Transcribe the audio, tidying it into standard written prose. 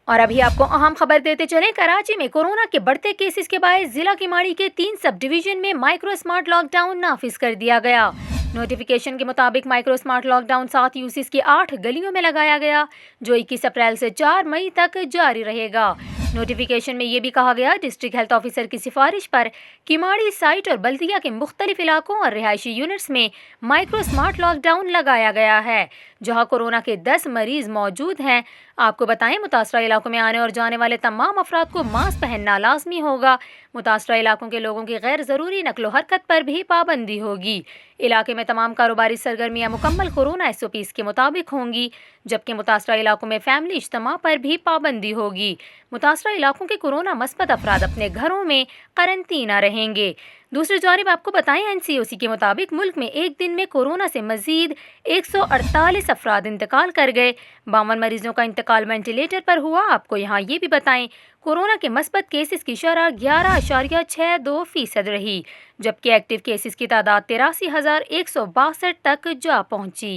और अभी आपको अहम खबर देते चलें, कराची में कोरोना के बढ़ते केसेस के बायस जिला किमाड़ी के 3 सब डिवीजन में माइक्रो स्मार्ट लॉकडाउन नाफिज कर दिया गया। नोटिफिकेशन के मुताबिक माइक्रो स्मार्ट लॉकडाउन 7 यूसीस की 8 गलियों में लगाया गया, जो 21 अप्रैल से 4 मई तक जारी रहेगा। नोटिफिकेशन में ये भी कहा गया, डिस्ट्रिक्ट हेल्थ ऑफिसर की सिफारिश पर किमाड़ी साइट और बल्दिया के मुख्तलिफ इलाकों और रिहायशी यूनिट्स में माइक्रो स्मार्ट लॉकडाउन लगाया गया है, जहां कोरोना के 10 मरीज मौजूद हैं। आपको बताएं, मुतासरा इलाकों में आने और जाने वाले तमाम अफराद को मास्क पहनना लाजमी होगा। मुतासरा इलाकों के लोगों की गैर ज़रूरी नकलो हरकत पर भी पाबंदी होगी। इलाके में तमाम कारोबारी सरगर्मियाँ मुकम्मल कोरोना SOPs के मुताबिक होंगी, जबकि मुतासरा इलाकों में फैमिली इज्तिमा पर भी पाबंदी होगी। मुतासरा इलाकों के कोरोना मस्बत अफराद अपने घरों में करंतना रहेंगे। दूसरी जानिब आपको बताएं, NCOC के मुताबिक मुल्क में एक दिन में कोरोना से मजीद 148 अफराद इंतकाल कर गए। 52 मरीजों का इंतकाल वेंटिलेटर पर हुआ। आपको यहाँ ये भी बताएं, कोरोना के मस्बत केसेस की शरह 11.62% रही, जबकि एक्टिव केसेस की तादाद 83,162 तक जा पहुँची।